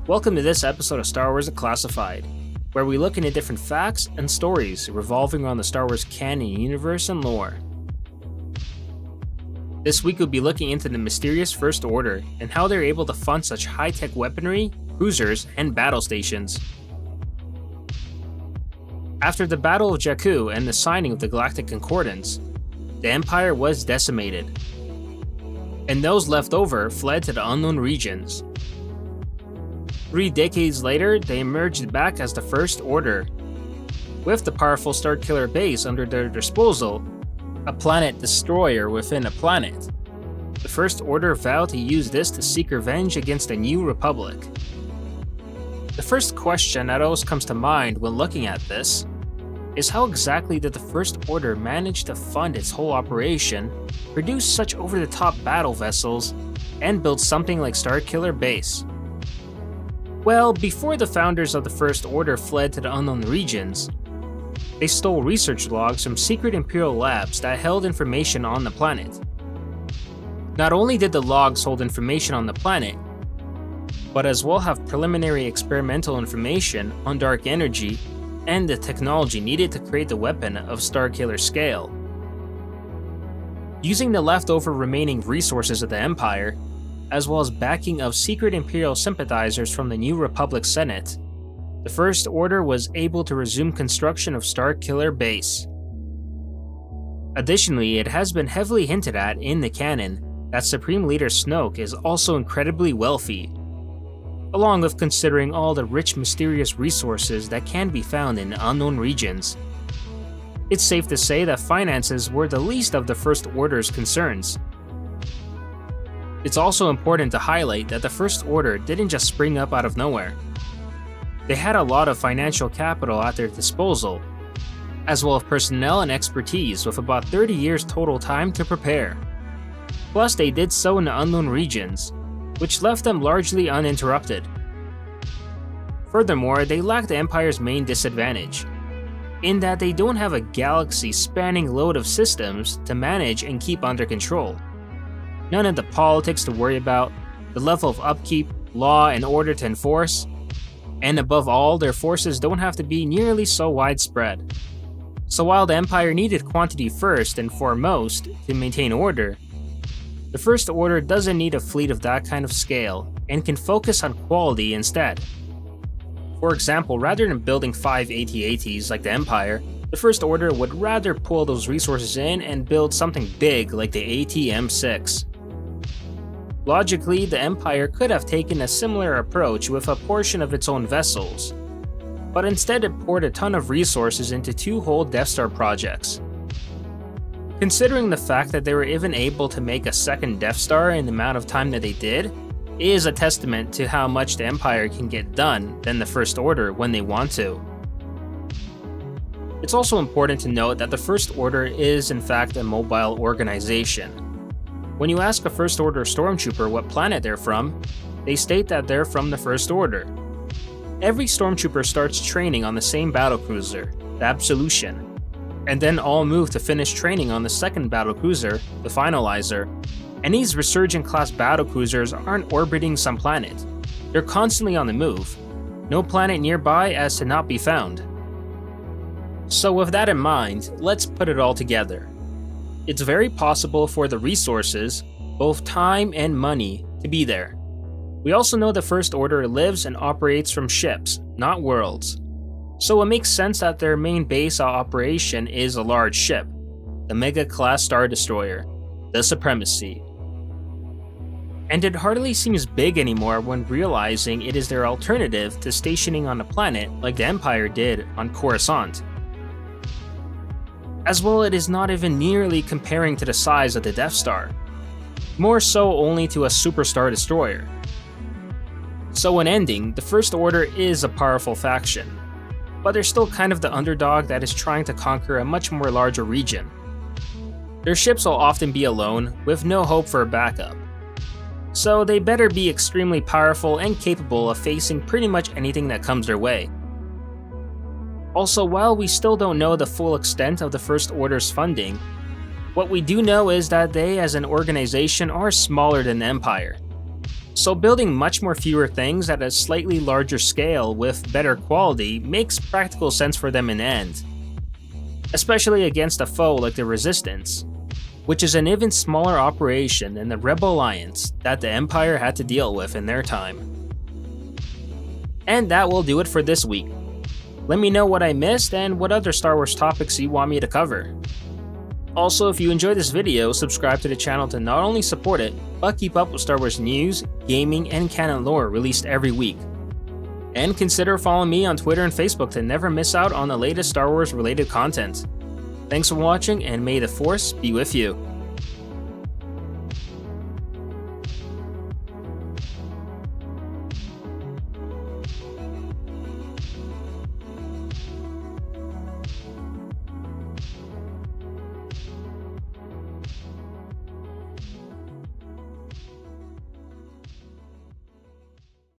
Welcome to this episode of Star Wars Declassified, where we look into different facts and stories revolving around the Star Wars canon universe and lore. This week we'll be looking into the mysterious First Order and how they're able to fund such high-tech weaponry, cruisers, and battle stations. After the Battle of Jakku and the signing of the Galactic Concordance, the Empire was decimated, and those left over fled to the unknown regions. 3 decades later, they emerged back as the First Order, with the powerful Starkiller base under their disposal, a planet destroyer within a planet. The First Order vowed to use this to seek revenge against the New Republic. The first question that always comes to mind when looking at this is how exactly did the First Order manage to fund its whole operation, produce such over-the-top battle vessels, and build something like Starkiller Base? Well, before the founders of the First Order fled to the unknown regions, they stole research logs from secret Imperial labs that held information on the planet. Not only did the logs hold information on the planet, but as well have preliminary experimental information on dark energy and the technology needed to create the weapon of Starkiller scale. Using the leftover remaining resources of the Empire, as well as backing of secret Imperial sympathizers from the New Republic Senate, the First Order was able to resume construction of Starkiller Base. Additionally, it has been heavily hinted at in the canon that Supreme Leader Snoke is also incredibly wealthy, along with considering all the rich mysterious resources that can be found in unknown regions. It's safe to say that finances were the least of the First Order's concerns. It's also important to highlight that the First Order didn't just spring up out of nowhere. They had a lot of financial capital at their disposal, as well as personnel and expertise with about 30 years total time to prepare. Plus, they did so in the unknown regions, which left them largely uninterrupted. Furthermore, they lack the Empire's main disadvantage, in that they don't have a galaxy-spanning load of systems to manage and keep under control. None of the politics to worry about, the level of upkeep, law, and order to enforce, and above all, their forces don't have to be nearly so widespread. So while the Empire needed quantity first and foremost to maintain order, the First Order doesn't need a fleet of that kind of scale and can focus on quality instead. For example, rather than building 5 AT-ATs like the Empire, the First Order would rather pull those resources in and build something big like the AT-M6. Logically, the Empire could have taken a similar approach with a portion of its own vessels, but instead it poured a ton of resources into 2 whole Death Star projects. Considering the fact that they were even able to make a second Death Star in the amount of time that they did, is a testament to how much the Empire can get done than the First Order when they want to. It's also important to note that the First Order is in fact a mobile organization. When you ask a First Order stormtrooper what planet they're from, they state that they're from the First Order. Every stormtrooper starts training on the same battlecruiser, the Absolution, and then all move to finish training on the second battlecruiser, the Finalizer. And these Resurgent-class battlecruisers aren't orbiting some planet. They're constantly on the move. No planet nearby as to not be found. So with that in mind, let's put it all together. It's very possible for the resources, both time and money, to be there. We also know the First Order lives and operates from ships, not worlds. So it makes sense that their main base of operation is a large ship, the Mega-class Star Destroyer, the Supremacy. And it hardly seems big anymore when realizing it is their alternative to stationing on a planet like the Empire did on Coruscant. As well, it is not even nearly comparing to the size of the Death Star, more so only to a Super Star Destroyer. So in ending, the First Order is a powerful faction, but they're still kind of the underdog that is trying to conquer a much more larger region. Their ships will often be alone, with no hope for a backup. So they better be extremely powerful and capable of facing pretty much anything that comes their way. Also, while we still don't know the full extent of the First Order's funding, what we do know is that they as an organization are smaller than the Empire. So building much more fewer things at a slightly larger scale with better quality makes practical sense for them in the end. Especially against a foe like the Resistance, which is an even smaller operation than the Rebel Alliance that the Empire had to deal with in their time. And that will do it for this week. Let me know what I missed and what other Star Wars topics you want me to cover. Also, if you enjoyed this video, subscribe to the channel to not only support it, but keep up with Star Wars news, gaming, and canon lore released every week. And consider following me on Twitter and Facebook to never miss out on the latest Star Wars related content. Thanks for watching, and may the Force be with you.